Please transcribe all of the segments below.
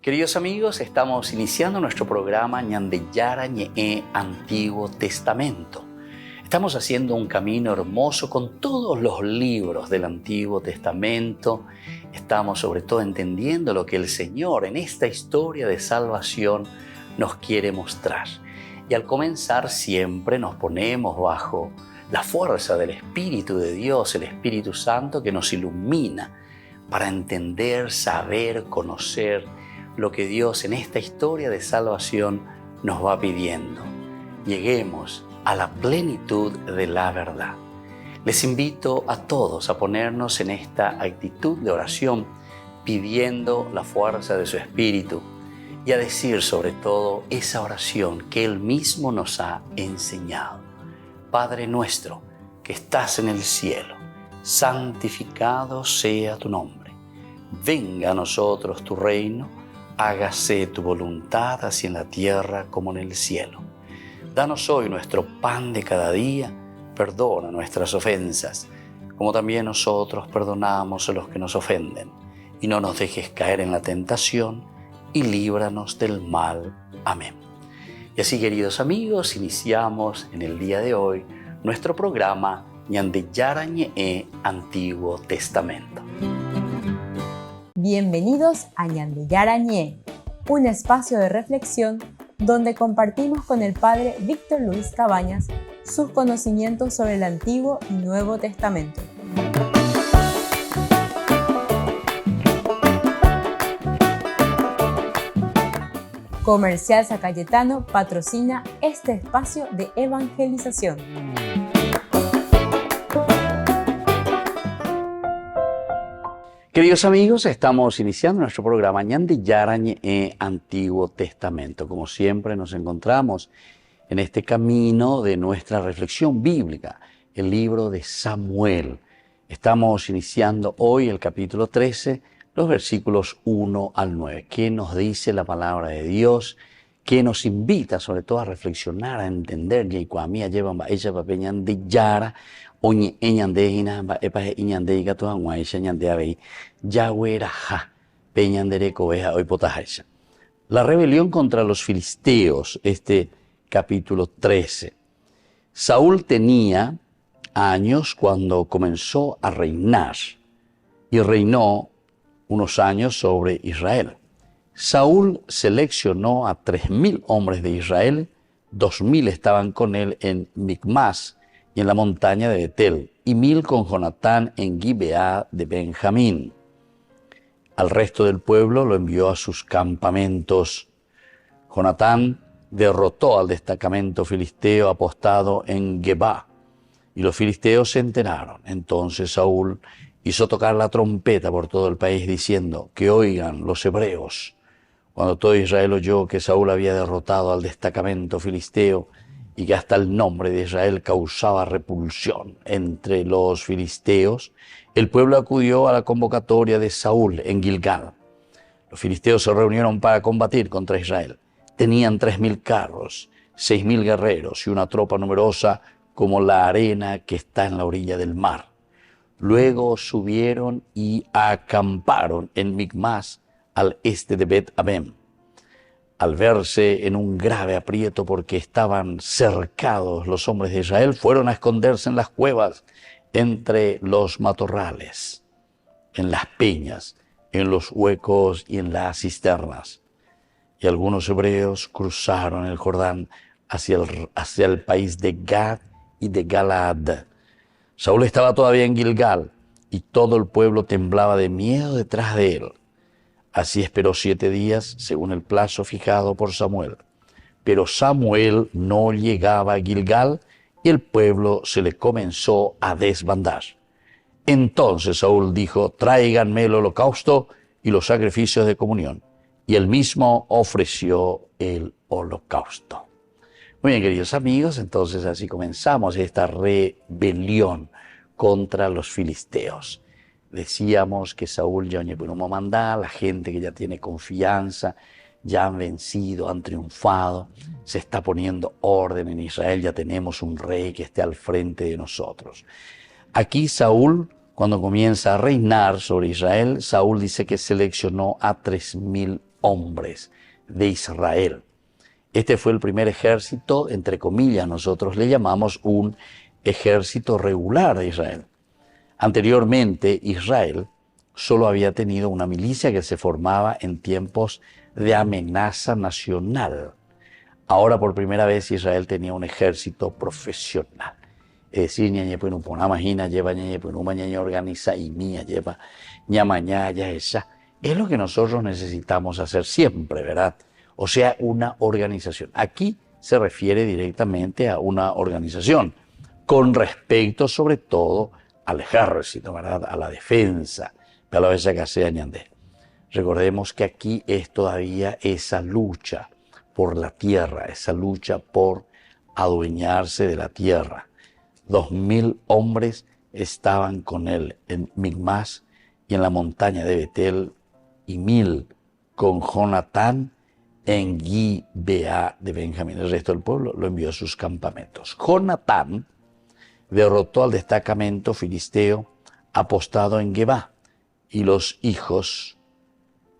Queridos amigos, estamos iniciando nuestro programa Ñandeyara Ñe'e Antiguo Testamento. Estamos haciendo un camino hermoso con todos los libros del Antiguo Testamento. Estamos sobre todo entendiendo lo que el Señor en esta historia de salvación nos quiere mostrar. Y al comenzar siempre nos ponemos bajo la fuerza del Espíritu de Dios, el Espíritu Santo que nos ilumina para entender, saber, conocer lo que Dios en esta historia de salvación nos va pidiendo. Lleguemos a la plenitud de la verdad. Les invito a todos a ponernos en esta actitud de oración, pidiendo la fuerza de su Espíritu y a decir sobre todo esa oración que Él mismo nos ha enseñado. Padre nuestro que estás en el cielo, santificado sea tu nombre. Venga a nosotros tu reino, hágase tu voluntad así en la tierra como en el cielo. Danos hoy nuestro pan de cada día, perdona nuestras ofensas, como también nosotros perdonamos a los que nos ofenden. Y no nos dejes caer en la tentación, y líbranos del mal. Amén. Y así, queridos amigos, iniciamos en el día de hoy nuestro programa Ñandeyara Ñe'e Antiguo Testamento. Bienvenidos a Ñandeyara Ñe'e, un espacio de reflexión donde compartimos con el Padre Víctor Luis Cabañas sus conocimientos sobre el Antiguo y Nuevo Testamento. Comercial San Cayetano patrocina este espacio de evangelización. Queridos amigos, estamos iniciando nuestro programa Ñandeyara Ñe'e Antiguo Testamento. Como siempre nos encontramos en este camino de nuestra reflexión bíblica, el libro de Samuel. Estamos iniciando hoy el capítulo 13, los versículos 1 al 9. ¿Qué nos dice la palabra de Dios? ¿Qué nos invita sobre todo a reflexionar, a entender? La rebelión contra los filisteos, este capítulo 13. Saúl tenía años cuando comenzó a reinar y reinó unos años sobre Israel. Saúl seleccionó a 3,000 hombres de Israel, 2,000 estaban con él en Micmas y en la montaña de Betel, y 1,000 con Jonatán en Gibeá de Benjamín. Al resto del pueblo lo envió a sus campamentos. Jonatán derrotó al destacamento filisteo apostado en Gebá, y los filisteos se enteraron. Entonces Saúl hizo tocar la trompeta por todo el país diciendo: que oigan los hebreos. Cuando todo Israel oyó que Saúl había derrotado al destacamento filisteo y que hasta el nombre de Israel causaba repulsión entre los filisteos, el pueblo acudió a la convocatoria de Saúl en Gilgal. Los filisteos se reunieron para combatir contra Israel. Tenían 3,000 carros, 6,000 guerreros y una tropa numerosa como la arena que está en la orilla del mar. Luego subieron y acamparon en Micmas, al este de Bet-Abem. Al verse en un grave aprieto porque estaban cercados los hombres de Israel, fueron a esconderse en las cuevas, entre los matorrales, en las peñas, en los huecos y en las cisternas. Y algunos hebreos cruzaron el Jordán hacia el país de Gad y de Galaad. Saúl estaba todavía en Gilgal y todo el pueblo temblaba de miedo detrás de él. Así esperó 7 días, según el plazo fijado por Samuel. Pero Samuel no llegaba a Gilgal y el pueblo se le comenzó a desbandar. Entonces Saúl dijo: tráiganme el holocausto y los sacrificios de comunión. Y él mismo ofreció el holocausto. Muy bien, queridos amigos, entonces así comenzamos esta rebelión contra los filisteos. Decíamos que Saúl ya no mandá, la gente que ya tiene confianza, ya han vencido, han triunfado, se está poniendo orden en Israel, ya tenemos un rey que esté al frente de nosotros. Aquí Saúl, cuando comienza a reinar sobre Israel, Saúl dice que seleccionó a 3,000 hombres de Israel. Este fue el primer ejército, entre comillas, nosotros le llamamos un ejército regular de Israel. Anteriormente, Israel solo había tenido una milicia que se formaba en tiempos de amenaza nacional. Ahora, por primera vez, Israel tenía un ejército profesional. Es decir, organiza y mía lleva ñamañaya esa. Es lo que nosotros necesitamos hacer siempre, ¿verdad? O sea, una organización. Aquí se refiere directamente a una organización con respecto sobre todo al ejército, ¿verdad? A la defensa. Pero a veces que se añade. Recordemos que aquí es todavía esa lucha por la tierra, esa lucha por adueñarse de la tierra. 2000 hombres estaban con él en Micmas y en la montaña de Betel, y 1000 con Jonatán en Gibea de Benjamín. El resto del pueblo lo envió a sus campamentos. Jonatán derrotó al destacamento filisteo apostado en Geba, y los hijos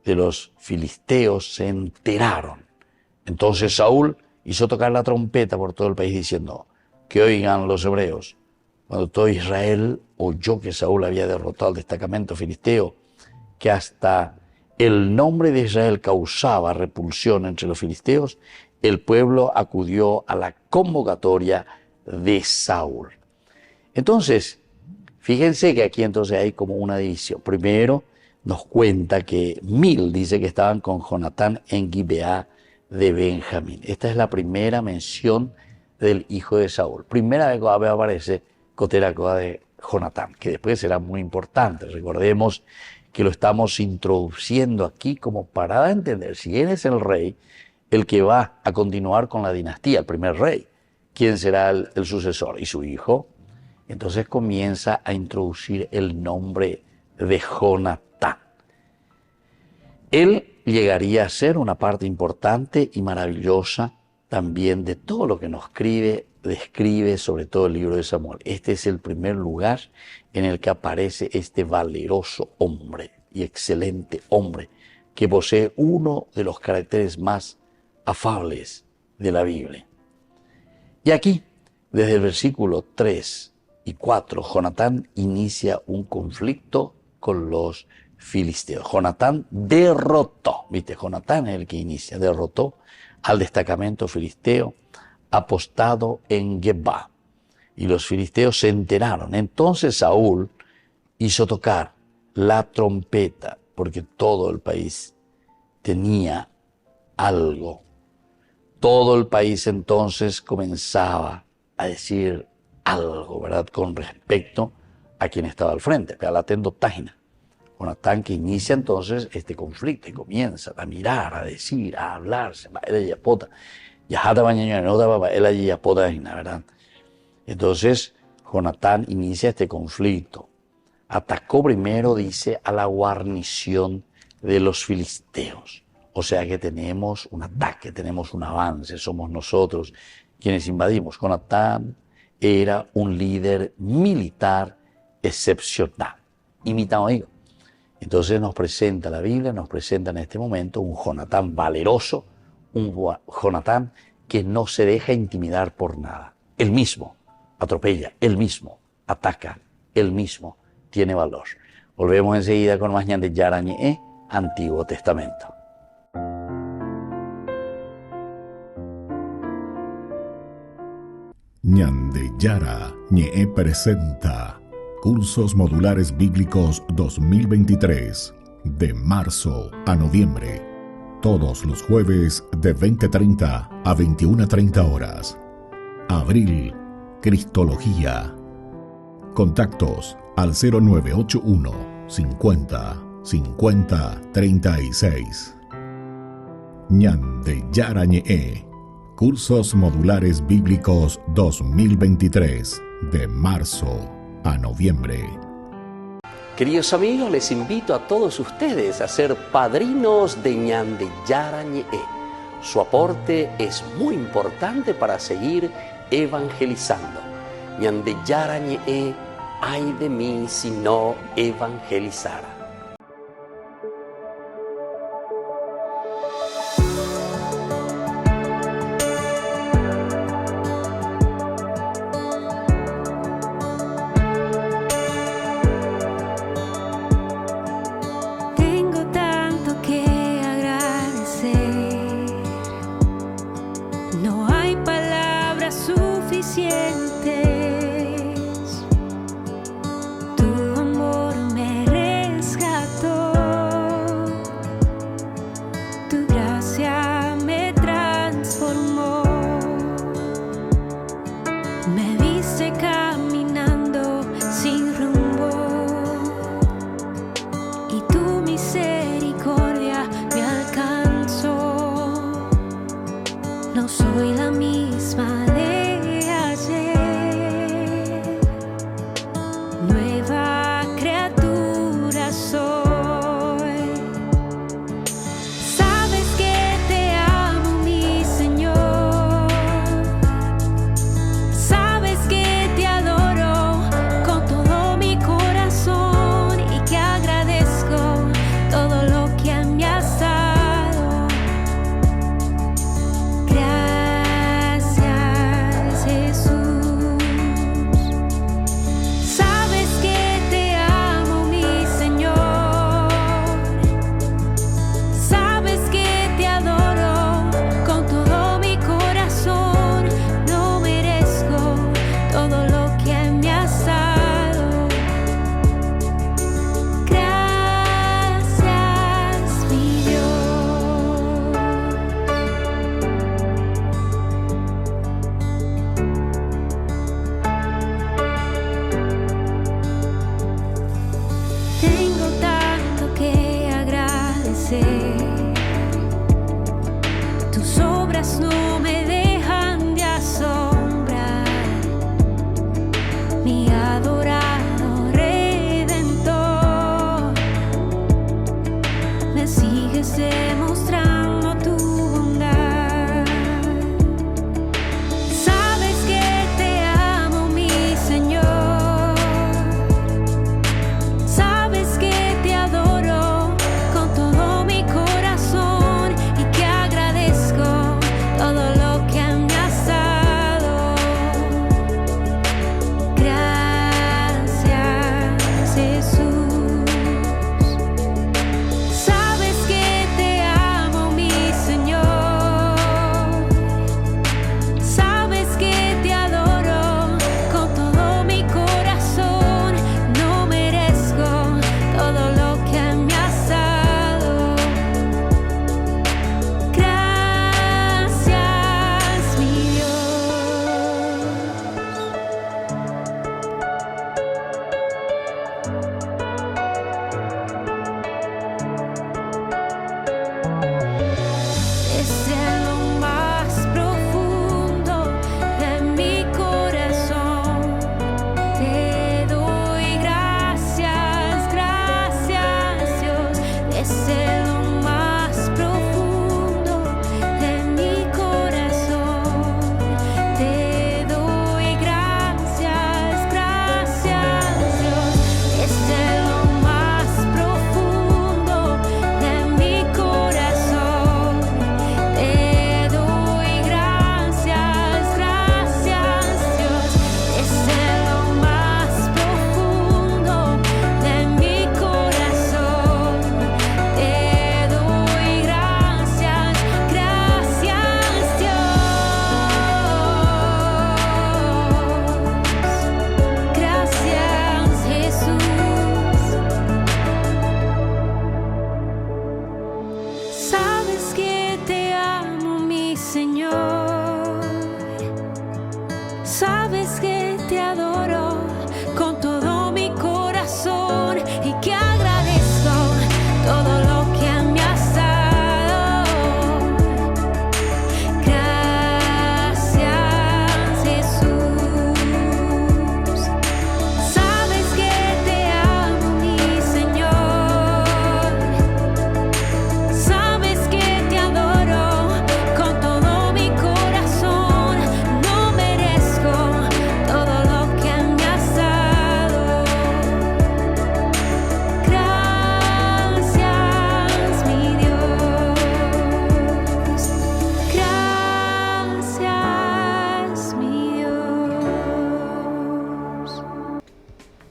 de los filisteos se enteraron. Entonces Saúl hizo tocar la trompeta por todo el país diciendo: que oigan los hebreos. Cuando todo Israel oyó que Saúl había derrotado al destacamento filisteo, que hasta el nombre de Israel causaba repulsión entre los filisteos, el pueblo acudió a la convocatoria de Saúl. Entonces, fíjense que aquí entonces hay como una división. Primero nos cuenta que 1000 dice que estaban con Jonatán en Gibea de Benjamín. Esta es la primera mención del hijo de Saúl. Primera vez que aparece Coteracoa de Jonatán, que después será muy importante. Recordemos que lo estamos introduciendo aquí como para entender si él es el rey, el que va a continuar con la dinastía, el primer rey. ¿Quién será el sucesor? Y su hijo. Entonces comienza a introducir el nombre de Jonatán. Él llegaría a ser una parte importante y maravillosa también de todo lo que nos describe sobre todo el libro de Samuel. Este es el primer lugar en el que aparece este valeroso hombre y excelente hombre que posee uno de los caracteres más afables de la Biblia. Y aquí, desde el versículo 3 y 4, Jonatán inicia un conflicto con los filisteos. Jonatán derrotó, ¿viste? Jonatán es el que inicia, derrotó al destacamento filisteo apostado en Geba. Y los filisteos se enteraron. Entonces Saúl hizo tocar la trompeta, porque todo el país tenía algo. Todo el país entonces comenzaba a decir algo, ¿verdad?, con respecto a quien estaba al frente. Pealatendo Tágina. Jonatán, que inicia entonces este conflicto y comienza a mirar, a decir, a hablarse. ¿Verdad? Entonces Jonatán inicia este conflicto. Atacó primero, dice, a la guarnición de los filisteos. O sea que tenemos un ataque, tenemos un avance, somos nosotros quienes invadimos. Jonatán era un líder militar excepcional. Imitamos ellos. Entonces nos presenta la Biblia, nos presenta en este momento un Jonatán valeroso, un Jonatán que no se deja intimidar por nada. Él mismo atropella, él mismo ataca, él mismo tiene valor. Volvemos enseguida con más Ñande Yara Ñe'e, Antiguo Testamento. Ñande Yara Ñe'e presenta Cursos Modulares Bíblicos 2023, de marzo a noviembre. Todos los jueves de 20:30 a 21:30 horas. Abril, Cristología. Contactos al 0981 50 50 36. Ñande Yara Ñe'e. Cursos Modulares Bíblicos 2023, de marzo a noviembre. Queridos amigos, les invito a todos ustedes a ser padrinos de Ñande Yara Ñe'e. Su aporte es muy importante para seguir evangelizando. Ñande Yara Ñe'e, ay de mí si no evangelizara.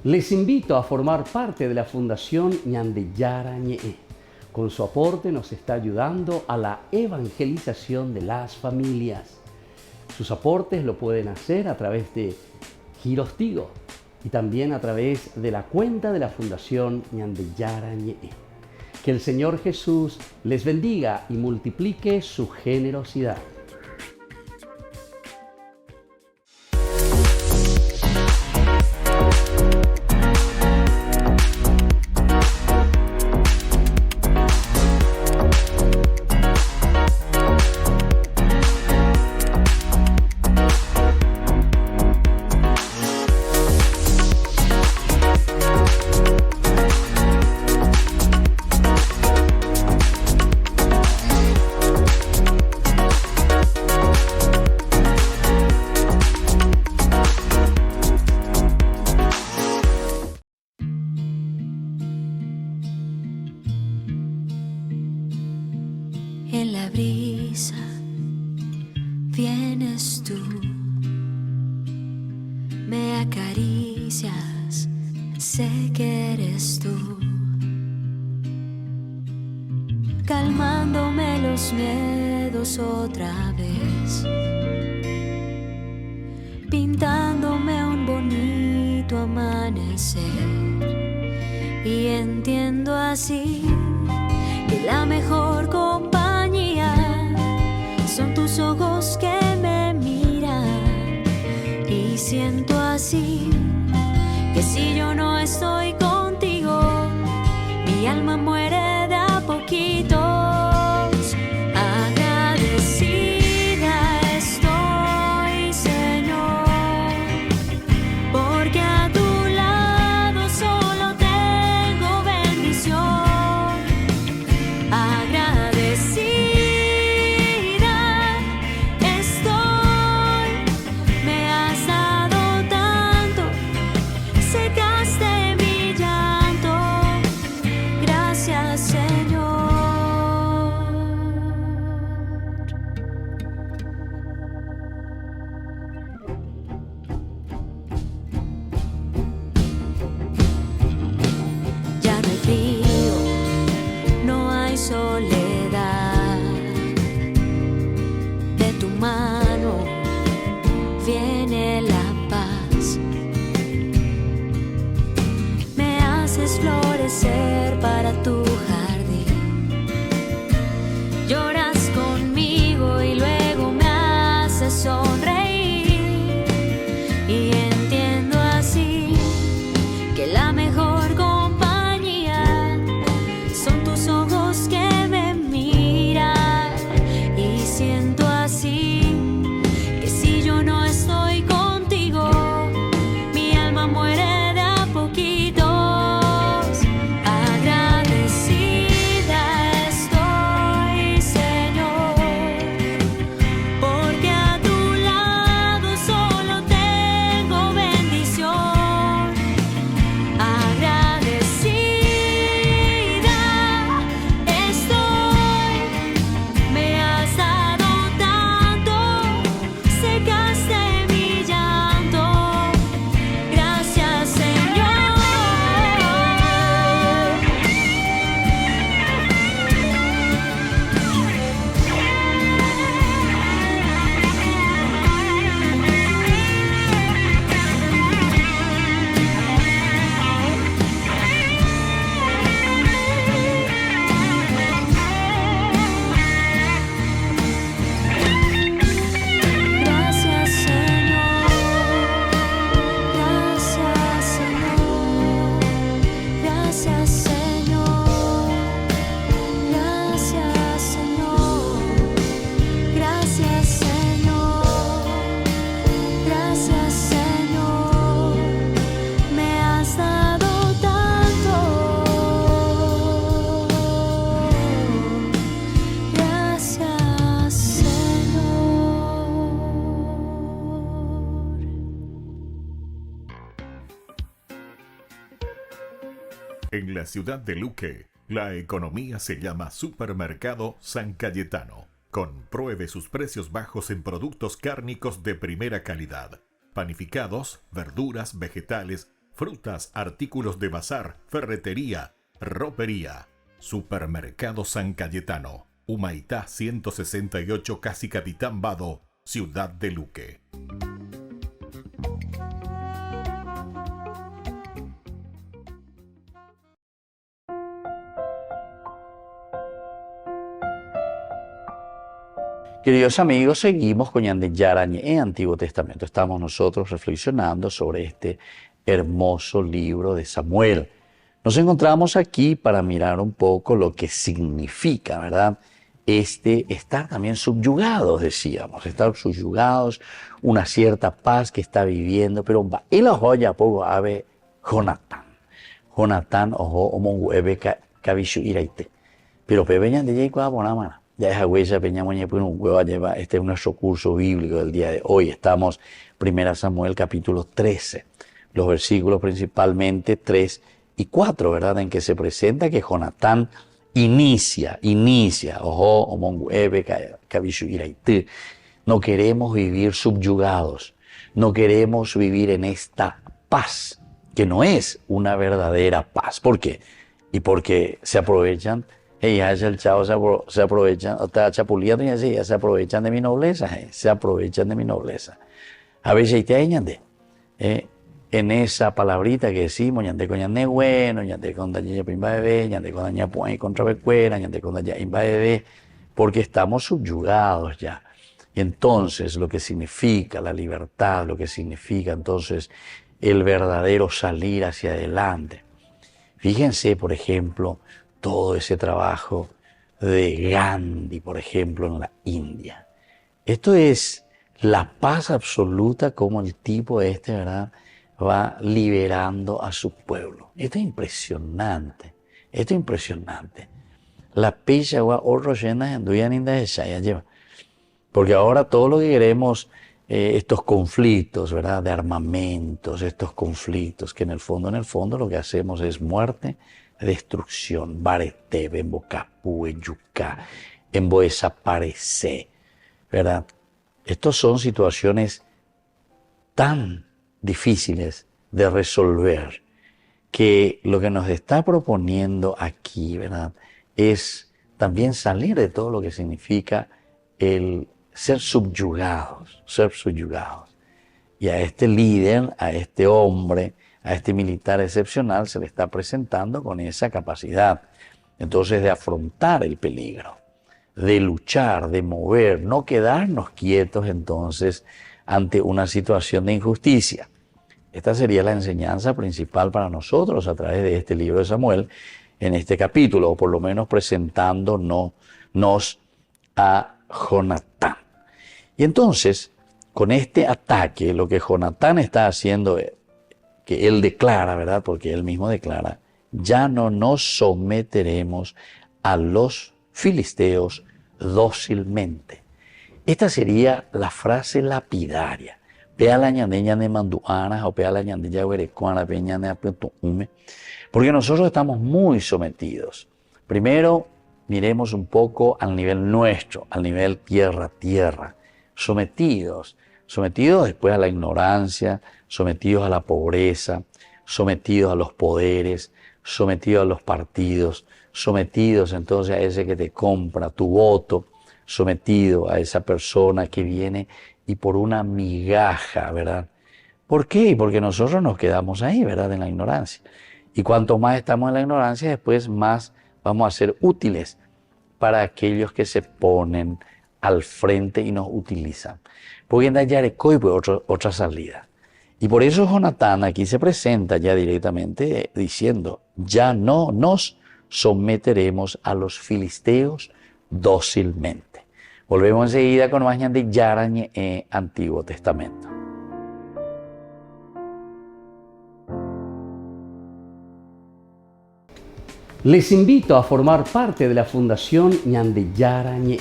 Les invito a formar parte de la Fundación Ñande Yara Ñe'e. Con su aporte nos está ayudando a la evangelización de las familias. Sus aportes lo pueden hacer a través de Giros Tigo y también a través de la cuenta de la Fundación Ñande Yara Ñe'e. Que el Señor Jesús les bendiga y multiplique su generosidad. En la brisa vienes tú, me acaricias, sé que eres tú, calmándome los miedos otra vez, pintándome un bonito amanecer. Y entiendo así que la mejor compañía son tus ojos que me miran. Y siento así que si yo no estoy contigo, mi alma muere de a poquitos. Agradecida estoy, Señor, porque a tu lado solo tengo bendición. Agradecida estoy, me has dado tanto, secaste mi llanto. Gracias, Señor. Ya no hay frío, no hay soledad. De tu mano viene la paz. Me haces florecer para tu jardín. Lloras conmigo y luego me haces sonreír. Y entiendo así que la mejor compañía son tus ojos que me miran. Y siento así que si yo no estoy contigo, mi alma muere de a poquitos. Agradecida estoy, Señor, porque a tu lado solo tengo bendición. Agradecida estoy, me has dado tanto, secaste mi llanto. Gracias, Señor. Gracias, Señor. Gracias, Señor. Gracias, Señor. Gracias, Señor. Gracias, Señor. Gracias, Señor. Me has dado tanto. Gracias, Señor. En la ciudad de Luque, la economía se llama Supermercado San Cayetano. Compruebe sus precios bajos en productos cárnicos de primera calidad, panificados, verduras, vegetales, frutas, artículos de bazar, ferretería, ropería. Supermercado San Cayetano, Humaitá 168, Casi Capitán Vado, Ciudad de Luque. Queridos amigos, seguimos con Ñande Yarañe en Antiguo Testamento. Estamos nosotros reflexionando sobre este hermoso libro de Samuel. Nos encontramos aquí para mirar un poco lo que significa, ¿verdad? Estar también subyugados, decíamos, estar subyugados, una cierta paz que está viviendo, pero y la joya poco ave Jonatán. Jonatán ojo omonguebe kavishu iraite. Pero pebeñan de Jacob abonamana. Ya es huella peña moñe pues un huevo lleva. Este es nuestro curso bíblico del día de hoy. Estamos 1 Samuel capítulo 13. Los versículos principalmente 3 y 4, ¿verdad? En que se presenta que Jonatán inicia, ojo, omonguebe, kavishu iraite. No queremos vivir subyugados, no queremos vivir en esta paz, que no es una verdadera paz. ¿Por qué? Y porque se aprovechan, el chavo se aprovechan, está chapuleando y así, se aprovechan de mi nobleza, se aprovechan de mi nobleza. A veces te añade, en esa palabrita que decimos, ñande con ñande bueno, ñande con daña pimba bebé, ñande con daña puay contra becuera, ñande con daña imba bebé, porque estamos subyugados ya. Y entonces lo que significa la libertad, lo que significa entonces el verdadero salir hacia adelante. Fíjense, por ejemplo, todo ese trabajo de Gandhi, por ejemplo, en la India. Esto es la paz absoluta como el tipo ¿verdad?, va liberando a su pueblo. Esto es impresionante. La pecha va otro llena en duyaninda de Shaya lleva. Porque ahora todo lo que queremos, estos conflictos, ¿verdad?, de armamentos, estos conflictos que en el fondo lo que hacemos es muerte, destrucción, barete, en bocapú, en yucá, en desaparecer, ¿verdad? Estas son situaciones tan difíciles de resolver que lo que nos está proponiendo aquí, ¿verdad?, es también salir de todo lo que significa el ser subyugados. Y a este líder, a este hombre, a este militar excepcional se le está presentando con esa capacidad, entonces, de afrontar el peligro, de luchar, de mover, no quedarnos quietos entonces ante una situación de injusticia. Esta sería la enseñanza principal para nosotros a través de este libro de Samuel en este capítulo, o por lo menos presentándonos a Jonatán. Y entonces, con este ataque, lo que Jonatán está haciendo es que él declara, ¿verdad?, porque él mismo declara, ya no nos someteremos a los filisteos dócilmente. Esta sería la frase lapidaria. Pea la ñandeña de manduanas o pea la ñandeña huerecuana, pea ñandeña puentume. Porque nosotros estamos muy sometidos. Primero, miremos un poco al nivel nuestro, al nivel tierra. Sometidos después a la ignorancia, sometidos a la pobreza, sometidos a los poderes, sometidos a los partidos, sometidos entonces a ese que te compra tu voto, sometido a esa persona que viene y por una migaja, ¿verdad? ¿Por qué? Porque nosotros nos quedamos ahí, ¿verdad?, en la ignorancia. Y cuanto más estamos en la ignorancia, después más vamos a ser útiles para aquellos que se ponen al frente y nos utilizan. Porque en Yarecoy pues otra salida. Y por eso Jonatán aquí se presenta ya directamente diciendo, ya no nos someteremos a los filisteos dócilmente. Volvemos enseguida con más Ñande Yarañe en Antiguo Testamento. Les invito a formar parte de la Fundación Ñande Yarañe.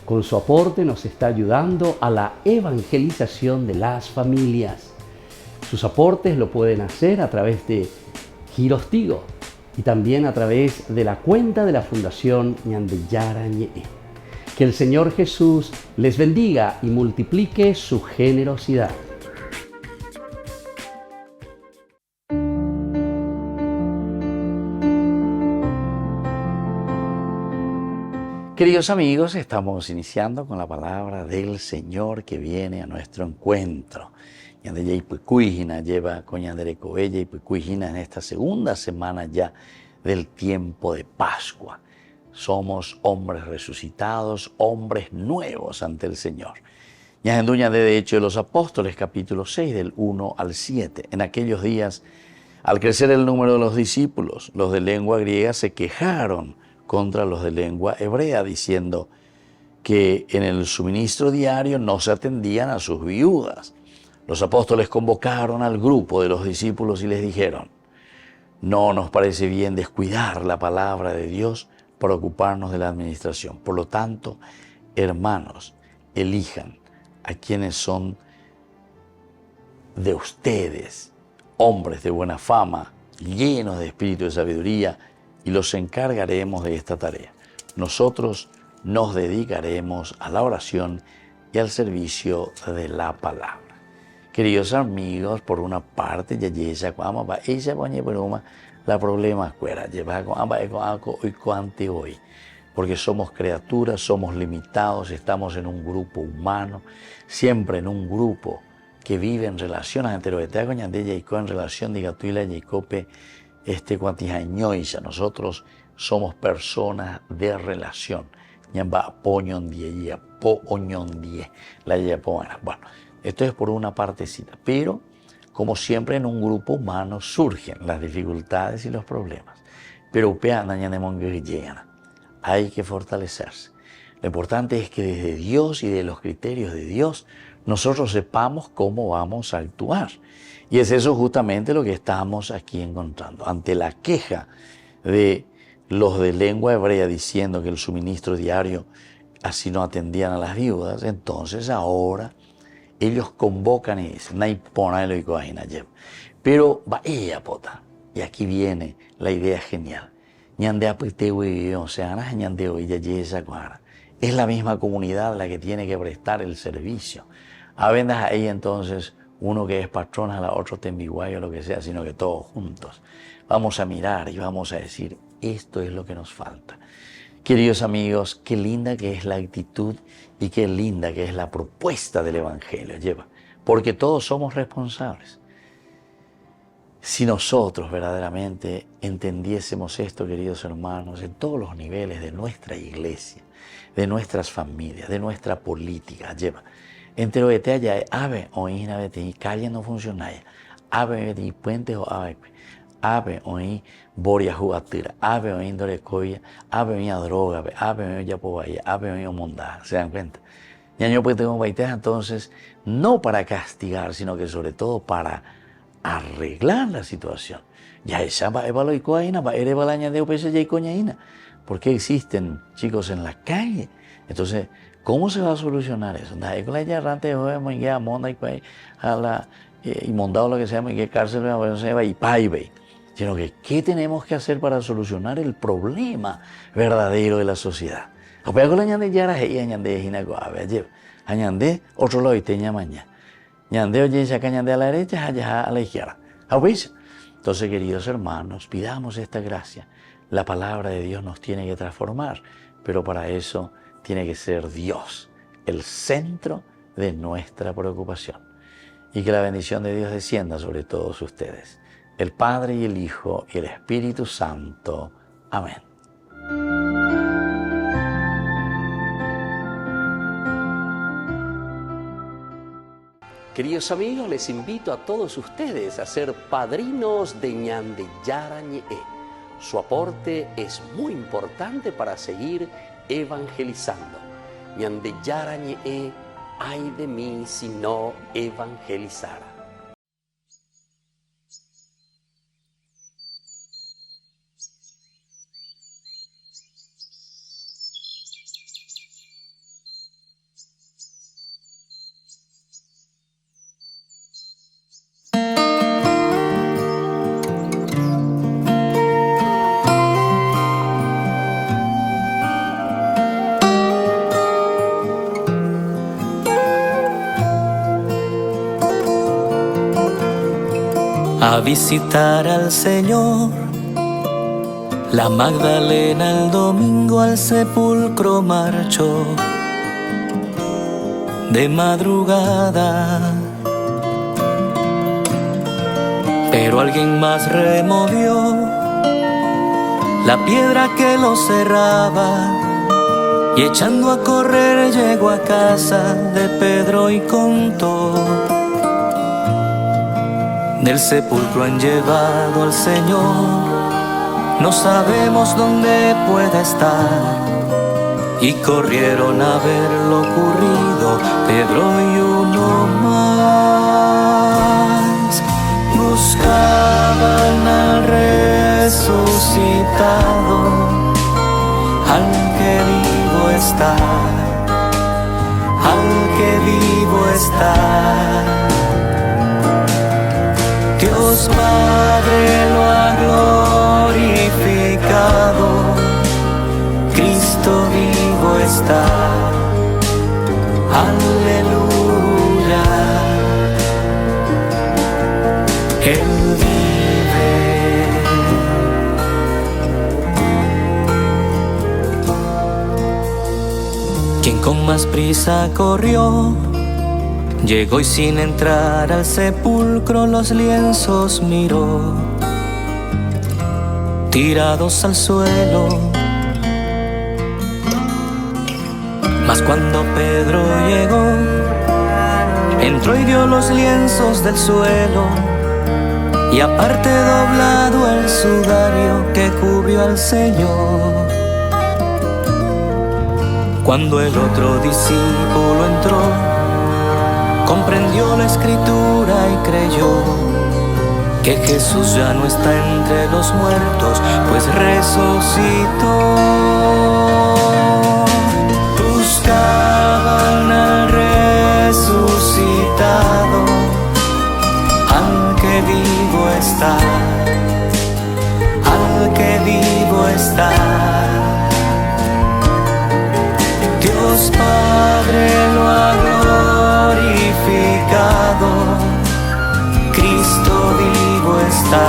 Con su aporte nos está ayudando a la evangelización de las familias. Sus aportes lo pueden hacer a través de Giros Tigo y también a través de la cuenta de la Fundación Ñande Yarañe. Que el Señor Jesús les bendiga y multiplique su generosidad. Queridos amigos, estamos iniciando con la palabra del Señor que viene a nuestro encuentro. Yandeye y Pucuijina lleva con Yandere Coella y Pucuijina en esta segunda semana ya del tiempo de Pascua. Somos hombres resucitados, hombres nuevos ante el Señor. Yajenduña de Hechos de los Apóstoles, capítulo 6, del 1 al 7. En aquellos días, al crecer el número de los discípulos, los de lengua griega se quejaron contra los de lengua hebrea, diciendo que en el suministro diario no se atendían a sus viudas. Los apóstoles convocaron al grupo de los discípulos y les dijeron: no nos parece bien descuidar la palabra de Dios para ocuparnos de la administración. Por lo tanto, hermanos, elijan a quienes son de ustedes, hombres de buena fama, llenos de espíritu de sabiduría, y los encargaremos de esta tarea. Nosotros nos dedicaremos a la oración y al servicio de la palabra. Queridos amigos, por una parte, la problema hoy, porque somos criaturas, somos limitados, estamos en un grupo humano, siempre en un grupo que vive en relación a en relación de Gatuila y Jacope, nosotros somos personas de relación. Bueno, esto es por una partecita, pero como siempre en un grupo humano surgen las dificultades y los problemas. Pero hay que fortalecerse. Lo importante es que desde Dios y de los criterios de Dios nosotros sepamos cómo vamos a actuar. Y es eso justamente lo que estamos aquí encontrando. Ante la queja de los de lengua hebrea diciendo que el suministro diario así no atendían a las viudas, entonces ahora ellos convocan y dicen, pero va ella pota. Y aquí viene la idea genial. Es la misma comunidad la que tiene que prestar el servicio. A veces ahí entonces uno que es patrón a la otro tembiguayo o lo que sea, sino que todos juntos vamos a mirar y vamos a decir, esto es lo que nos falta. Queridos amigos, qué linda que es la actitud y qué linda que es la propuesta del Evangelio, porque todos somos responsables. Si nosotros verdaderamente entendiésemos esto, queridos hermanos, en todos los niveles de nuestra iglesia, de nuestras familias, de nuestra política, entero de te allá, ave oí na vete y calle no funciona, ave y puente o ave oí boria jugatira, ave oí dorecoya, ave oí droga, ave oí yapobaya, ave oí mondada, ¿se dan cuenta? Ñaño pues tengo baiteas entonces, no para castigar, sino que sobre todo para arreglar la situación. Ya esa va evalo y coaina, va ere balaña de opese y coñaina. ¿Por qué existen chicos en la calle? Entonces, ¿cómo se va a solucionar eso? Y mondado lo que se llama, y que cárcel y paibe. Sino que, ¿qué tenemos que hacer para solucionar el problema verdadero de la sociedad? Otro lo teña mañana. Ñande oye saca ñande a la derecha, allá a la izquierda. Entonces, queridos hermanos, pidamos esta gracia. La palabra de Dios nos tiene que transformar, pero para eso tiene que ser Dios el centro de nuestra preocupación. Y que la bendición de Dios descienda sobre todos ustedes, el Padre y el Hijo y el Espíritu Santo. Amén. Queridos amigos, les invito a todos ustedes a ser padrinos de Ñande Yarañe. Su aporte es muy importante para seguir evangelizando. Ñande Yarañe, ay de mí si no evangelizara. A visitar al Señor La Magdalena el domingo al sepulcro marchó de madrugada, pero alguien más removió la piedra que lo cerraba y echando a correr llegó a casa de Pedro y contó: del sepulcro han llevado al Señor, no sabemos dónde puede estar. Y corrieron a ver lo ocurrido Pedro y uno más. Buscaban al resucitado, al que vivo está, al que vivo está. Dios Padre lo ha glorificado, Cristo vivo está, aleluya. Él vive. Quien con más prisa corrió, llegó y sin entrar al sepulcro los lienzos miró, tirados al suelo. Mas cuando Pedro llegó, entró y vio los lienzos del suelo, y aparte doblado el sudario que cubrió al Señor. Cuando el otro discípulo entró, comprendió la escritura y creyó que Jesús ya no está entre los muertos, pues resucitó. Buscaban al resucitado, al que vivo está, al que vivo está. Dios Padre lo ha glorificado, Cristo vivo está,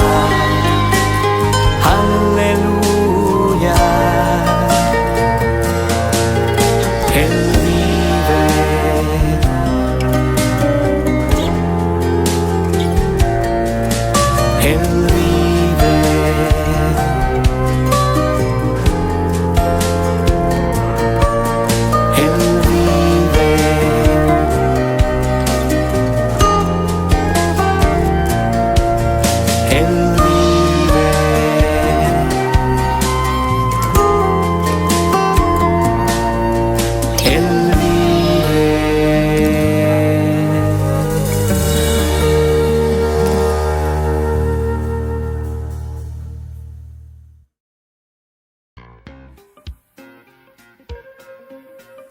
aleluya. Él vive. Él vive. Él vive. Él vive. Él vive.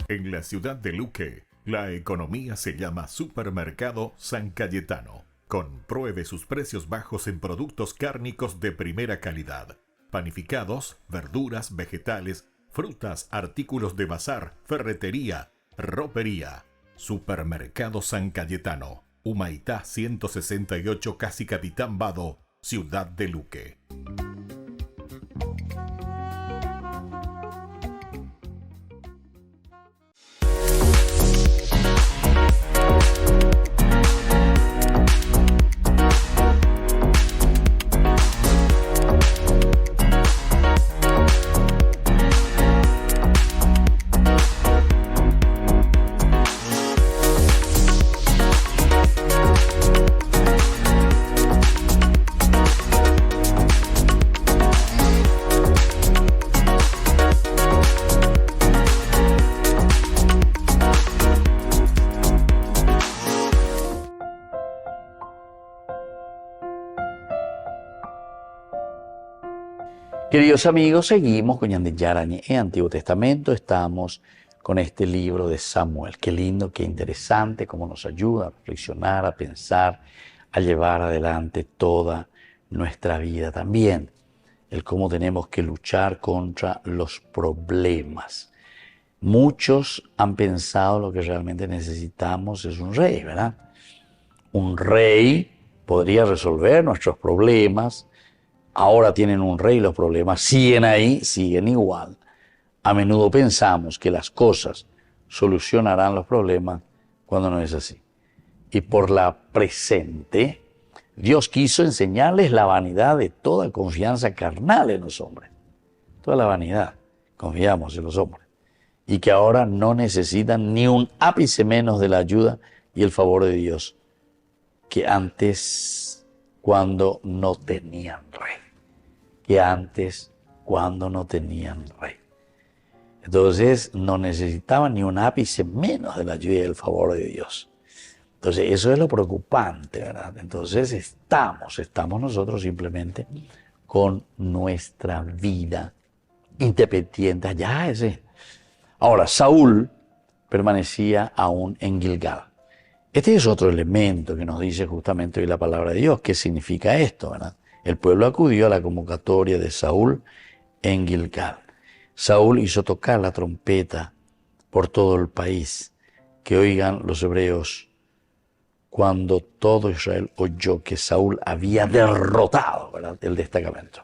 En la ciudad de Luque, la economía se llama Supermercado San Cayetano. Compruebe sus precios bajos en productos cárnicos de primera calidad. Panificados, verduras, vegetales, frutas, artículos de bazar, ferretería, ropería. Supermercado San Cayetano. Humaitá 168, casi Capitán Vado, ciudad de Luque. Queridos amigos, seguimos con Ñande Yarañe en Antiguo Testamento. Estamos con este libro de Samuel. Qué lindo, qué interesante, cómo nos ayuda a reflexionar, a pensar, a llevar adelante toda nuestra vida también. El cómo tenemos que luchar contra los problemas. Muchos han pensado lo que realmente necesitamos es un rey, ¿verdad? Un rey podría resolver nuestros problemas, ahora tienen un rey, los problemas siguen ahí, siguen igual. A menudo pensamos que las cosas solucionarán los problemas cuando no es así. Y por la presente, Dios quiso enseñarles la vanidad de toda confianza carnal en los hombres. Toda la vanidad, confiamos en los hombres. Y que ahora no necesitan ni un ápice menos de la ayuda y el favor de Dios que antes cuando no tenían rey. Que antes cuando no tenían rey. Entonces no necesitaban ni un ápice menos de la ayuda y el favor de Dios. Entonces eso es lo preocupante, ¿verdad? Entonces estamos nosotros simplemente con nuestra vida independiente allá ese. Ahora, Saúl permanecía aún en Gilgal. Este es otro elemento que nos dice justamente hoy la palabra de Dios. ¿Qué significa esto, verdad? El pueblo acudió a la convocatoria de Saúl en Gilgal. Saúl hizo tocar la trompeta por todo el país, que oigan los hebreos cuando todo Israel oyó que Saúl había derrotado, ¿verdad?, el destacamento.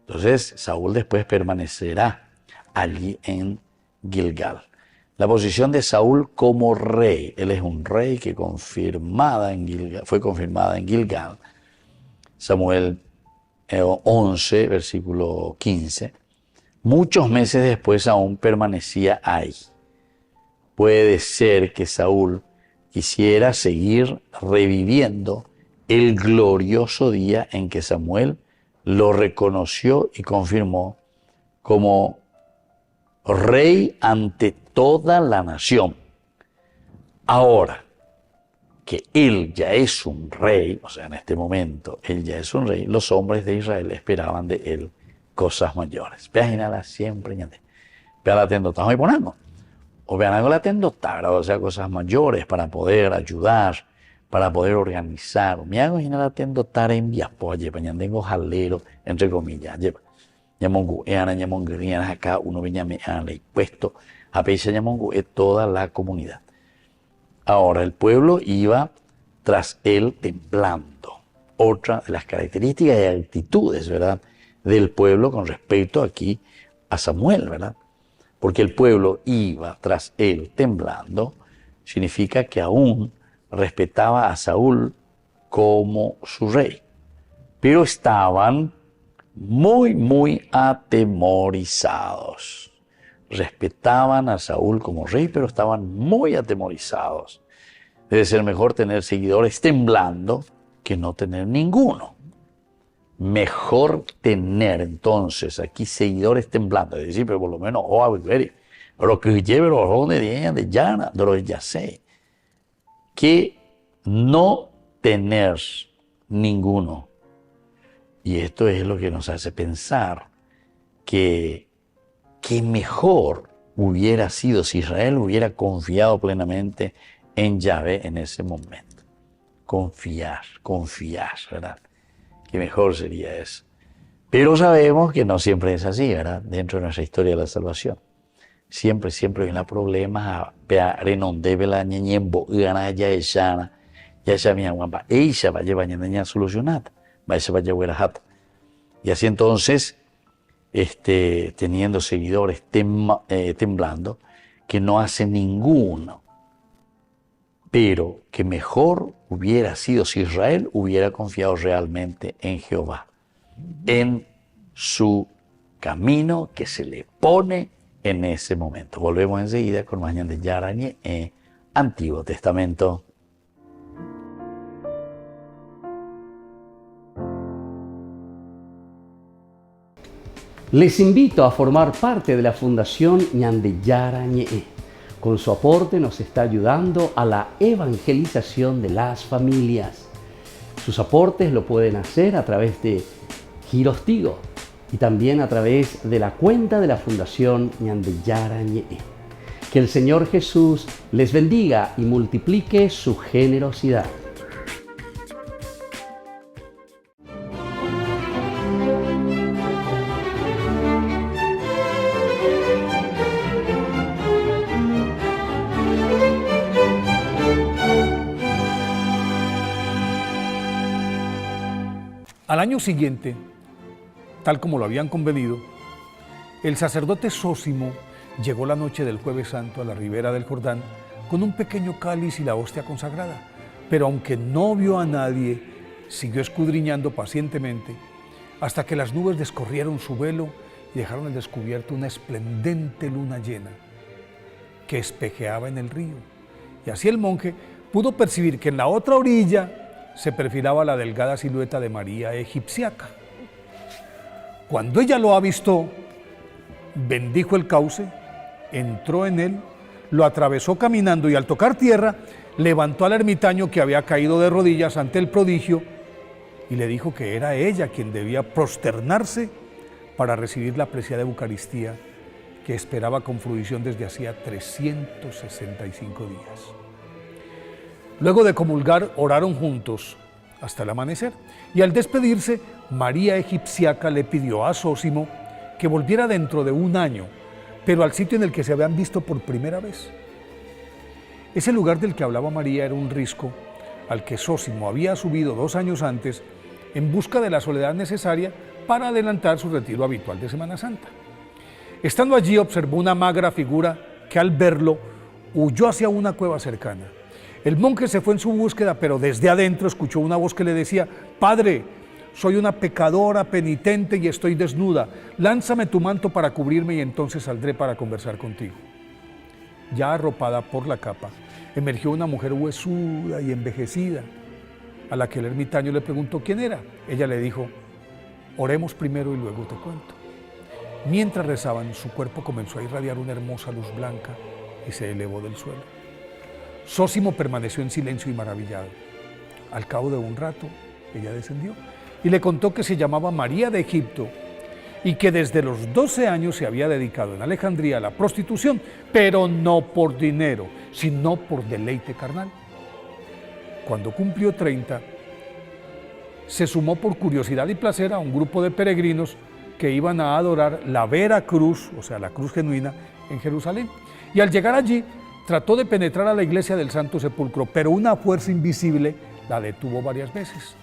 Entonces, Saúl después permanecerá allí en Gilgal. La posición de Saúl como rey, él es un rey que fue confirmada en Gilgal. Samuel 11, versículo 15. Muchos meses después aún permanecía ahí. Puede ser que Saúl quisiera seguir reviviendo el glorioso día en que Samuel lo reconoció y confirmó como rey ante toda la nación. Ahora que él ya es un rey, o sea, en este momento él ya es un rey, los hombres de Israel esperaban de él cosas mayores. Vean siempre, vean la tendota, estamos poniendo. O vean algo la tendota, o sea, cosas mayores para poder ayudar, para poder organizar. Me hago imaginar la tendota en Viaspo, llevan tengo jalero, entre comillas, lleva. Yamongu, acá uno venía le puesto a pedirse Yamongu, toda la comunidad. Ahora, el pueblo iba tras él temblando. Otra de las características y actitudes, ¿verdad?, del pueblo con respecto aquí a Samuel, ¿verdad? Porque el pueblo iba tras él temblando, significa que aún respetaba a Saúl como su rey. Pero estaban muy atemorizados. Respetaban a Saúl como rey, pero estaban muy atemorizados. Debe ser mejor tener seguidores temblando que no tener ninguno. Mejor tener entonces aquí seguidores temblando, es decir, pero por lo menos, lo que lleve los de llana, de los ya sé, que no tener ninguno. Y esto es lo que nos hace pensar que mejor hubiera sido si Israel hubiera confiado plenamente en Yahvé en ese momento. Confiar, ¿verdad? Que mejor sería eso. Pero sabemos que no siempre es así, ¿verdad? Dentro de nuestra historia de la salvación. Siempre hay un problema. Y así entonces, teniendo seguidores temblando, que no hacen ninguno, pero que mejor hubiera sido si Israel hubiera confiado realmente en Jehová, en su camino que se le pone en ese momento. Volvemos enseguida con más de Yarañé en Antiguo Testamento. Les invito a formar parte de la Fundación Ñandeyara Ñe'e. Con su aporte nos está ayudando a la evangelización de las familias. Sus aportes lo pueden hacer a través de Giros Tigo y también a través de la cuenta de la Fundación Ñandeyara Ñe'e. Que el Señor Jesús les bendiga y multiplique su generosidad. Al año siguiente, tal como lo habían convenido, el sacerdote Zósimo llegó la noche del Jueves Santo a la ribera del Jordán con un pequeño cáliz y la hostia consagrada, pero aunque no vio a nadie, siguió escudriñando pacientemente hasta que las nubes descorrieron su velo y dejaron al descubierto una esplendente luna llena que espejeaba en el río. Y así el monje pudo percibir que en la otra orilla se perfilaba la delgada silueta de María Egipciaca. Cuando ella lo avistó, bendijo el cauce, entró en él, lo atravesó caminando y al tocar tierra, levantó al ermitaño que había caído de rodillas ante el prodigio y le dijo que era ella quien debía prosternarse para recibir la preciada Eucaristía que esperaba con fruición desde hacía 365 días. Luego de comulgar, oraron juntos hasta el amanecer y al despedirse, María Egipciaca le pidió a Zósimo que volviera dentro de un año, pero al sitio en el que se habían visto por primera vez. Ese lugar del que hablaba María era un risco al que Zósimo había subido 2 años antes en busca de la soledad necesaria para adelantar su retiro habitual de Semana Santa. Estando allí observó una magra figura que al verlo huyó hacia una cueva cercana. El monje se fue en su búsqueda, pero desde adentro escuchó una voz que le decía: «Padre, soy una pecadora penitente y estoy desnuda. Lánzame tu manto para cubrirme y entonces saldré para conversar contigo». Ya arropada por la capa, emergió una mujer huesuda y envejecida, a la que el ermitaño le preguntó quién era. Ella le dijo: «Oremos primero y luego te cuento». Mientras rezaban, su cuerpo comenzó a irradiar una hermosa luz blanca y se elevó del suelo. Zósimo permaneció en silencio y maravillado. Al cabo de un rato, ella descendió y le contó que se llamaba María de Egipto y que desde los 12 años se había dedicado en Alejandría a la prostitución, pero no por dinero, sino por deleite carnal. Cuando cumplió 30, se sumó por curiosidad y placer a un grupo de peregrinos que iban a adorar la Vera Cruz, o sea, la cruz genuina, en Jerusalén. Y al llegar allí, trató de penetrar a la iglesia del Santo Sepulcro, pero una fuerza invisible la detuvo varias veces.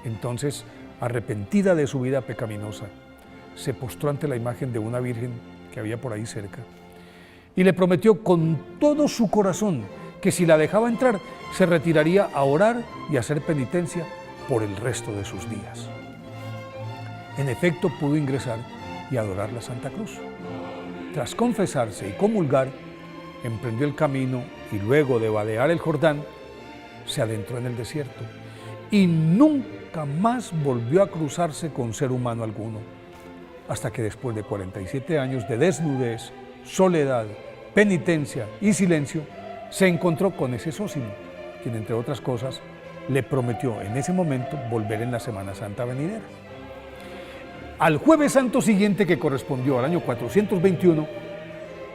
Entonces, arrepentida de su vida pecaminosa, se postró ante la imagen de una virgen que había por ahí cerca y le prometió con todo su corazón que si la dejaba entrar, se retiraría a orar y a hacer penitencia por el resto de sus días. En efecto, pudo ingresar y adorar la Santa Cruz. Tras confesarse y comulgar, emprendió el camino y luego de vadear el Jordán, se adentró en el desierto y nunca más volvió a cruzarse con ser humano alguno, hasta que después de 47 años de desnudez, soledad, penitencia y silencio, se encontró con ese Zósimo, quien entre otras cosas le prometió en ese momento volver en la Semana Santa venidera. Al Jueves Santo siguiente, que correspondió al año 421,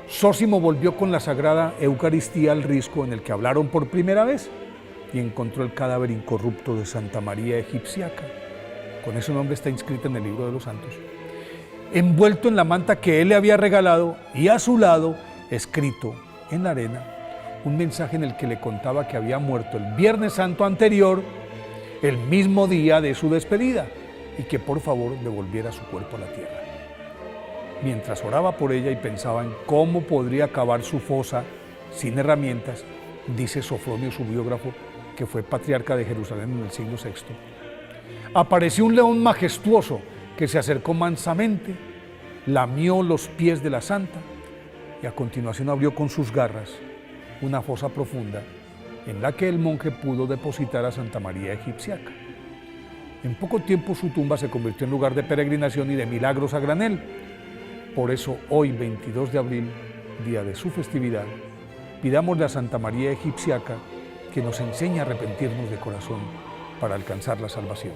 Zósimo volvió con la Sagrada Eucaristía al risco en el que hablaron por primera vez y encontró el cadáver incorrupto de Santa María Egipciaca. Con ese nombre está inscrita en el libro de los santos. Envuelto en la manta que él le había regalado y a su lado, escrito en la arena, un mensaje en el que le contaba que había muerto el Viernes Santo anterior, el mismo día de su despedida, y que por favor devolviera su cuerpo a la tierra. Mientras oraba por ella y pensaba en cómo podría cavar su fosa sin herramientas, dice Sofronio, su biógrafo, que fue patriarca de Jerusalén en el siglo VI, apareció un león majestuoso que se acercó mansamente, lamió los pies de la santa y a continuación abrió con sus garras una fosa profunda en la que el monje pudo depositar a Santa María Egipciaca. En poco tiempo su tumba se convirtió en lugar de peregrinación y de milagros a granel. Por eso hoy, 22 de abril, día de su festividad, pidámosle a Santa María Egipciaca que nos enseñe a arrepentirnos de corazón para alcanzar la salvación.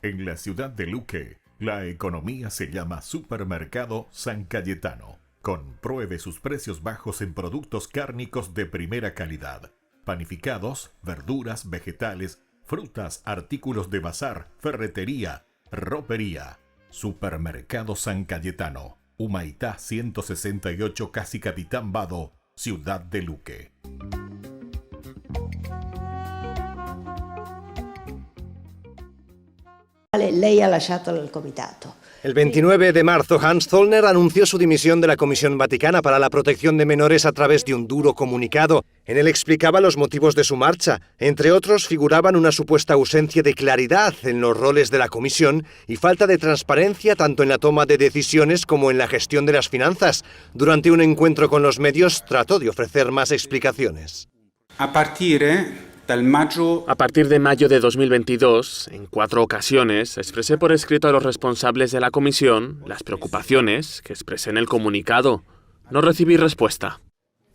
En la ciudad de Luque, la economía se llama Supermercado San Cayetano. Compruebe sus precios bajos en productos cárnicos de primera calidad, panificados, verduras, vegetales, frutas, artículos de bazar, ferretería, ropería. Supermercado San Cayetano, Humaitá 168, casi Capitán Vado, Ciudad de Luque. Lei ha lasciato il comitato. El 29 de marzo, Hans Zollner anunció su dimisión de la Comisión Vaticana para la Protección de Menores a través de un duro comunicado. En él explicaba los motivos de su marcha. Entre otros, figuraban una supuesta ausencia de claridad en los roles de la comisión y falta de transparencia tanto en la toma de decisiones como en la gestión de las finanzas. Durante un encuentro con los medios, trató de ofrecer más explicaciones. A partir de mayo de 2022, en 4 ocasiones, expresé por escrito a los responsables de la comisión las preocupaciones que expresé en el comunicado. No recibí respuesta.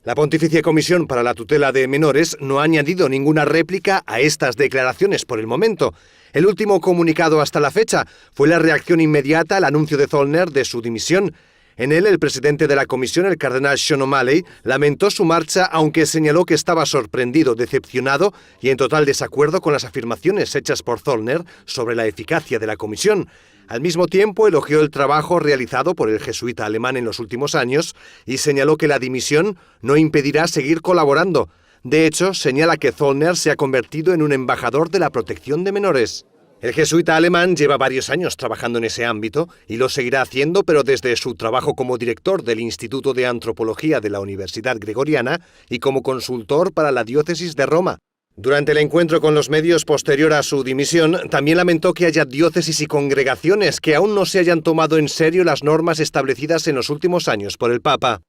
La Pontificia Comisión para la Tutela de Menores no ha añadido ninguna réplica a estas declaraciones por el momento. El último comunicado hasta la fecha fue la reacción inmediata al anuncio de Zollner de su dimisión. En él, el presidente de la comisión, el cardenal Sean O'Malley, lamentó su marcha, aunque señaló que estaba sorprendido, decepcionado y en total desacuerdo con las afirmaciones hechas por Zollner sobre la eficacia de la comisión. Al mismo tiempo, elogió el trabajo realizado por el jesuita alemán en los últimos años y señaló que la dimisión no impedirá seguir colaborando. De hecho, señala que Zollner se ha convertido en un embajador de la protección de menores. El jesuita alemán lleva varios años trabajando en ese ámbito y lo seguirá haciendo, pero desde su trabajo como director del Instituto de Antropología de la Universidad Gregoriana y como consultor para la diócesis de Roma. Durante el encuentro con los medios posterior a su dimisión, también lamentó que haya diócesis y congregaciones que aún no se hayan tomado en serio las normas establecidas en los últimos años por el Papa.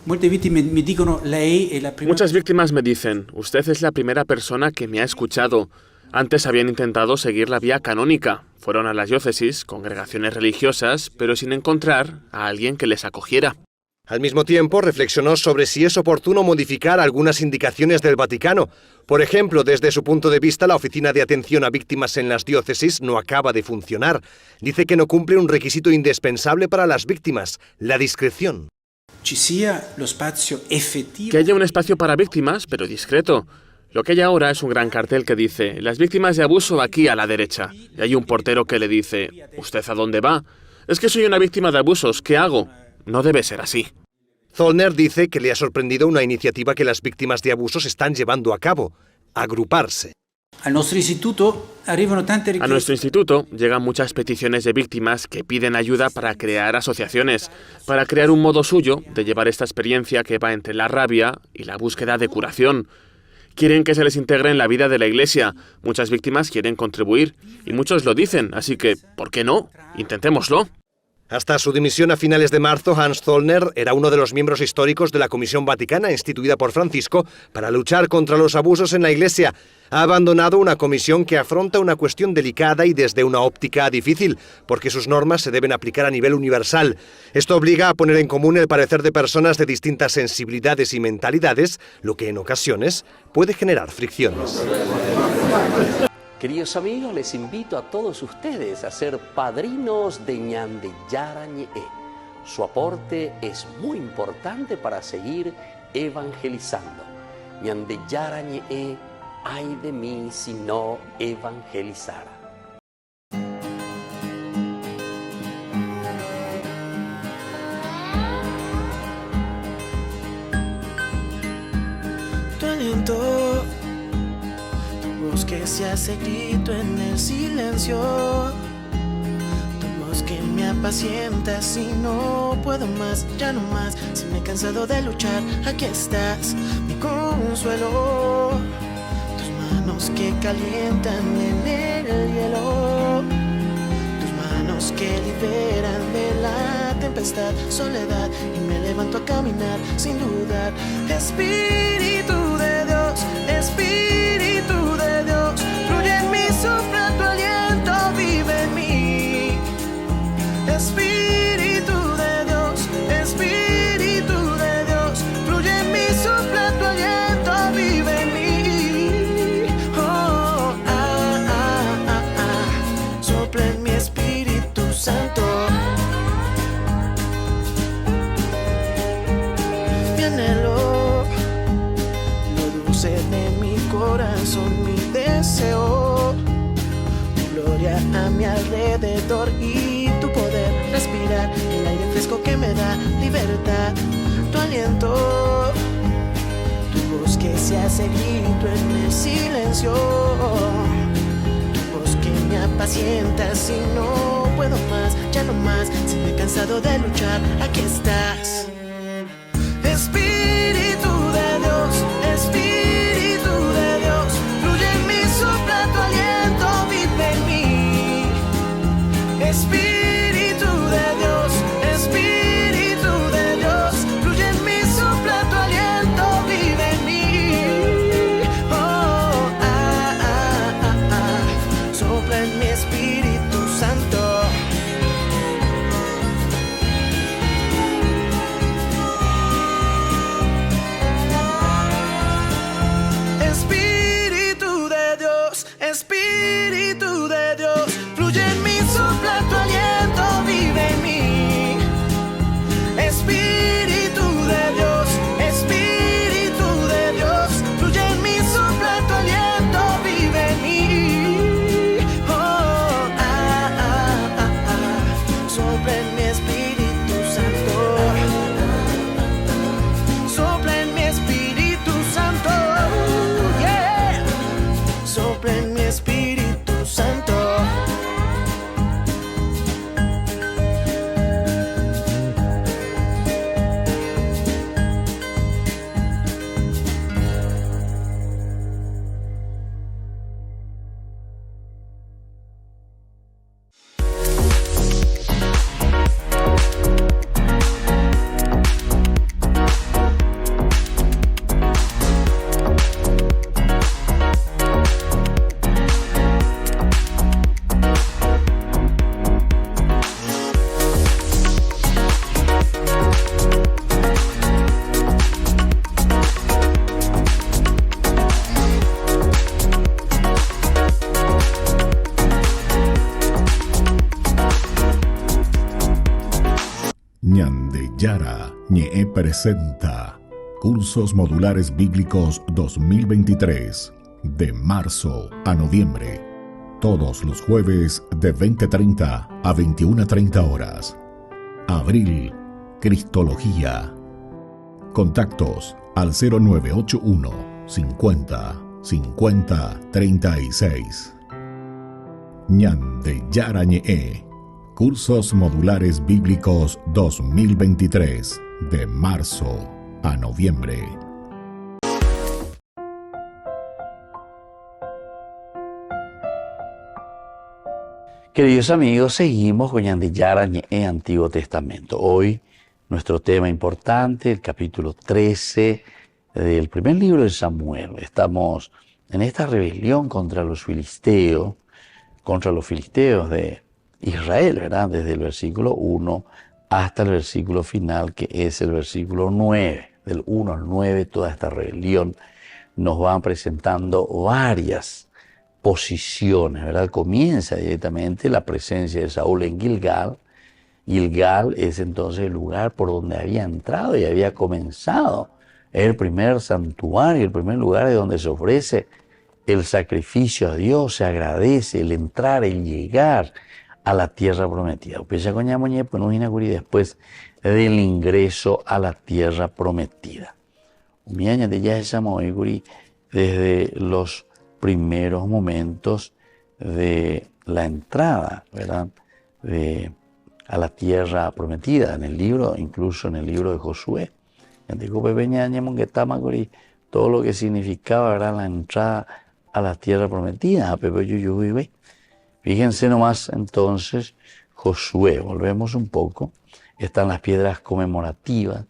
Muchas víctimas me dicen, usted es la primera persona que me ha escuchado. Antes habían intentado seguir la vía canónica. Fueron a las diócesis, congregaciones religiosas, pero sin encontrar a alguien que les acogiera. Al mismo tiempo, reflexionó sobre si es oportuno modificar algunas indicaciones del Vaticano. Por ejemplo, desde su punto de vista, la Oficina de Atención a Víctimas en las diócesis no acaba de funcionar. Dice que no cumple un requisito indispensable para las víctimas, la discreción. Que haya un espacio para víctimas, pero discreto. Lo que hay ahora es un gran cartel que dice, las víctimas de abuso aquí a la derecha. Y hay un portero que le dice, ¿usted a dónde va? Es que soy una víctima de abusos, ¿qué hago? No debe ser así. Zollner dice que le ha sorprendido una iniciativa que las víctimas de abusos están llevando a cabo, agruparse. A nuestro instituto llegan muchas peticiones de víctimas que piden ayuda para crear asociaciones, para crear un modo suyo de llevar esta experiencia que va entre la rabia y la búsqueda de curación. Quieren que se les integre en la vida de la Iglesia. Muchas víctimas quieren contribuir y muchos lo dicen, así que, ¿por qué no? Intentémoslo. Hasta su dimisión a finales de marzo, Hans Zollner era uno de los miembros históricos de la Comisión Vaticana instituida por Francisco para luchar contra los abusos en la Iglesia. Ha abandonado una comisión que afronta una cuestión delicada y desde una óptica difícil, porque sus normas se deben aplicar a nivel universal. Esto obliga a poner en común el parecer de personas de distintas sensibilidades y mentalidades, lo que en ocasiones puede generar fricciones. Queridos amigos, les invito a todos ustedes a ser padrinos de Ñande Yarañe. Su aporte es muy importante para seguir evangelizando. Ñande Yarañe, ay de mí si no evangelizara. Tu aliento, que se hace grito en el silencio, tu voz que me apacienta si no puedo más, ya no más, si me he cansado de luchar, aquí estás, mi consuelo, tus manos que calientan en el hielo, tus manos que liberan de la tempestad, soledad, y me levanto a caminar sin dudar, Espíritu de Dios, Espíritu de Dios, fluye en mí, sopla tu aliento, vive en mí. Espíritu de Dios, Espíritu de Dios, fluye en mí, sopla tu aliento, vive en mí. Oh, sopla en mi Espíritu Santo. Mi anhelo, lo dulce de mi corazón. amor y tu poder. Respirar el aire fresco que me da libertad. Tu aliento, tu voz que se hace grito en el silencio. Tu voz que me apacienta si no puedo más, ya no más. Si me he cansado de luchar, aquí estás. Espíritu de Dios, Espíritu de Dios, fluye en mí, sopla tu aliento, vive en mí. Espíritu de Dios, Espíritu de Dios, fluye en mí, sopla tu aliento, vive en mí. Oh, sopla en mi Espíritu Santo. Espíritu de Dios, fluye en mí, sopla tu aliento, vive en mí. Espíritu de Dios, Espíritu de Dios, fluye en mí, sopla tu aliento, vive en mí. Oh, sopla en mi Espíritu Santo. Sopla en mi Espíritu Santo. Yeah. Sopla en mi Espíritu Santo. Ñande Yara Ñe presenta Cursos Modulares Bíblicos 2023, de marzo a noviembre, todos los jueves de 20:30 a 21:30 horas. Abril, Cristología. Contactos al 0981 50 50 36. Ñande Yara Ñe, Cursos Modulares Bíblicos 2023, de marzo a noviembre. Queridos amigos, seguimos con Ñande Yara Ñe, Antiguo Testamento. Hoy nuestro tema importante, el capítulo 13 del primer libro de Samuel. Estamos en esta rebelión contra los filisteos de Israel, ¿verdad? Desde el versículo 1 hasta el versículo final, que es el versículo 9. Del 1 al 9, toda esta rebelión nos van presentando varias posiciones, ¿verdad? Comienza directamente la presencia de Saúl en Gilgal. Gilgal es entonces el lugar por donde había entrado y había comenzado el primer santuario, el primer lugar de donde se ofrece el sacrificio a Dios, se agradece el entrar, el llegar a la tierra prometida. Después del ingreso a la tierra prometida. Desde los primeros momentos de la entrada, ¿verdad? A la tierra prometida, en el libro, incluso en el libro de Josué. Todo lo que significaba, ¿verdad?, la entrada a la tierra prometida. Fíjense nomás entonces, Josué, volvemos un poco, están las piedras conmemorativas,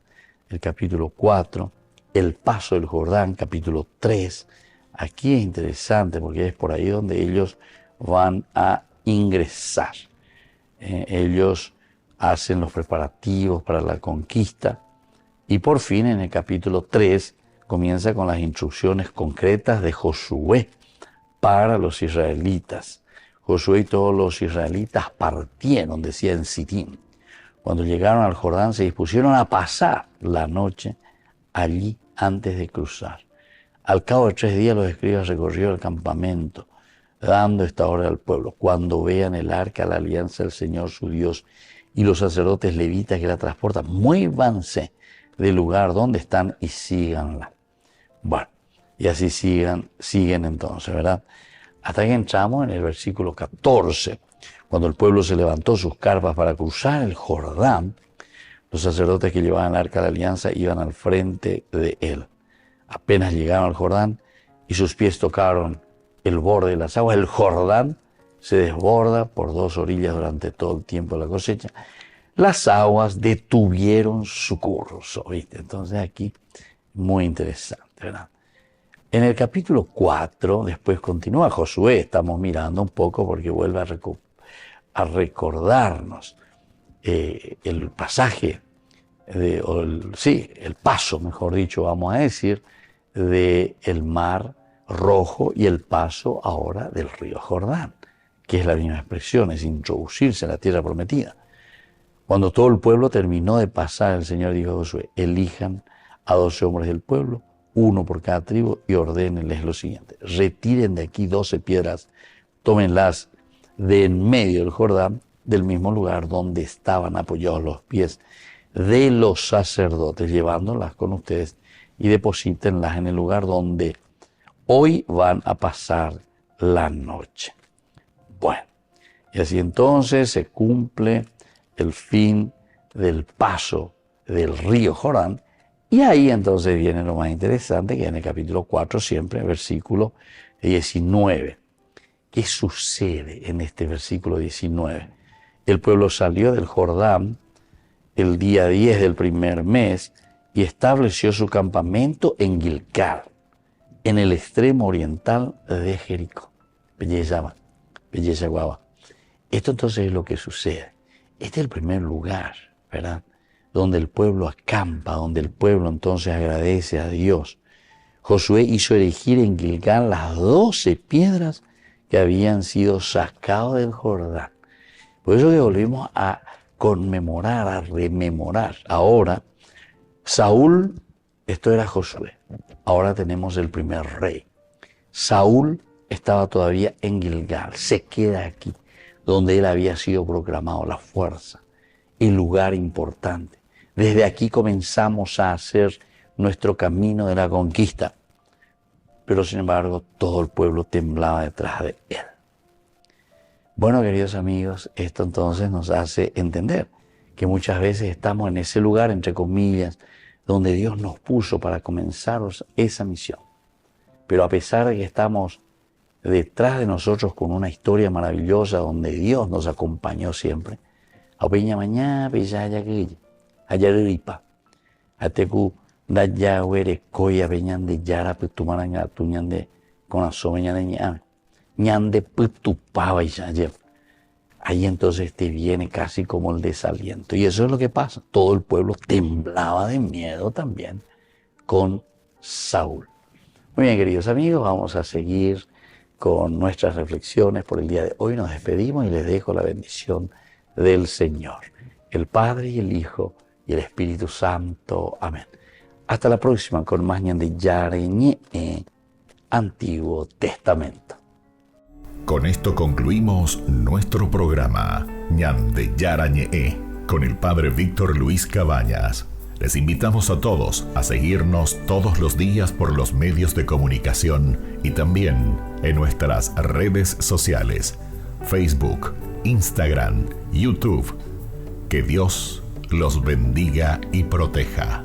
el capítulo 4, el paso del Jordán, capítulo 3. Aquí es interesante porque es por ahí donde ellos van a ingresar. Ellos hacen los preparativos para la conquista y por fin en el capítulo 3 comienza con las instrucciones concretas de Josué para los israelitas. Josué y todos los israelitas partieron, decía en Sitín. Cuando llegaron al Jordán se dispusieron a pasar la noche allí antes de cruzar. Al cabo de 3 días los escribas recorrieron el campamento dando esta orden al pueblo: cuando vean el arca, la alianza del Señor su Dios, y los sacerdotes levitas que la transportan, muévanse del lugar donde están y síganla. Bueno, y así siguen entonces, ¿verdad? Hasta que entramos en el versículo 14. Cuando el pueblo se levantó sus carpas para cruzar el Jordán, los sacerdotes que llevaban el arca de la alianza iban al frente de él. Apenas llegaron al Jordán y sus pies tocaron el borde de las aguas, el Jordán se desborda por dos orillas durante todo el tiempo de la cosecha. Las aguas detuvieron su curso, ¿viste? Entonces aquí, muy interesante, ¿verdad? En el capítulo 4, después continúa Josué, estamos mirando un poco porque vuelve a recordarnos el pasaje, el paso, mejor dicho, vamos a decir, del Mar Rojo y el paso ahora del río Jordán, que es la misma expresión, es introducirse en la tierra prometida. Cuando todo el pueblo terminó de pasar, el Señor dijo a Josué: elijan a 12 hombres del pueblo, uno por cada tribu, y ordénenles lo siguiente: retiren de aquí 12 piedras, tómenlas de en medio del Jordán, del mismo lugar donde estaban apoyados los pies de los sacerdotes, llevándolas con ustedes, y deposítenlas en el lugar donde hoy van a pasar la noche. Bueno, y así entonces se cumple el fin del paso del río Jordán, y ahí entonces viene lo más interesante, que en el capítulo 4 siempre, versículo 19. ¿Qué sucede en este versículo 19? El pueblo salió del Jordán el día 10 del primer mes y estableció su campamento en Gilgal, en el extremo oriental de Jericó. Belleza guava. Esto entonces es lo que sucede. Este es el primer lugar, ¿verdad?, donde el pueblo acampa, donde el pueblo entonces agradece a Dios. Josué hizo erigir en Gilgal las 12 piedras que habían sido sacadas del Jordán. Por eso que volvimos a conmemorar, a rememorar. Ahora, Saúl, esto era Josué, ahora tenemos el primer rey. Saúl estaba todavía en Gilgal, se queda aquí, donde él había sido proclamado la fuerza, el lugar importante. Desde aquí comenzamos a hacer nuestro camino de la conquista. Pero sin embargo, todo el pueblo temblaba detrás de él. Bueno, queridos amigos, esto entonces nos hace entender que muchas veces estamos en ese lugar, entre comillas, donde Dios nos puso para comenzar esa misión. Pero a pesar de que estamos detrás de nosotros con una historia maravillosa donde Dios nos acompañó siempre, a peña mañana, Ayaripa, Ateku, Daya, Were, Koya, Peñan de Yara, Petumaranga, Tuñan de Conazo, Ñan de Petupaba y Yayev. Ahí entonces te viene casi como el desaliento. Y eso es lo que pasa. Todo el pueblo temblaba de miedo también con Saúl. Muy bien, queridos amigos, vamos a seguir con nuestras reflexiones por el día de hoy. Nos despedimos y les dejo la bendición del Señor, el Padre y el Hijo y el Espíritu Santo. Amén. Hasta la próxima con más Ñande Yarañe, Antiguo Testamento. Con esto concluimos nuestro programa Ñande Yarañe con el Padre Víctor Luis Cabañas. Les invitamos a todos a seguirnos todos los días por los medios de comunicación y también en nuestras redes sociales, Facebook, Instagram, YouTube. Que Dios los bendiga y proteja.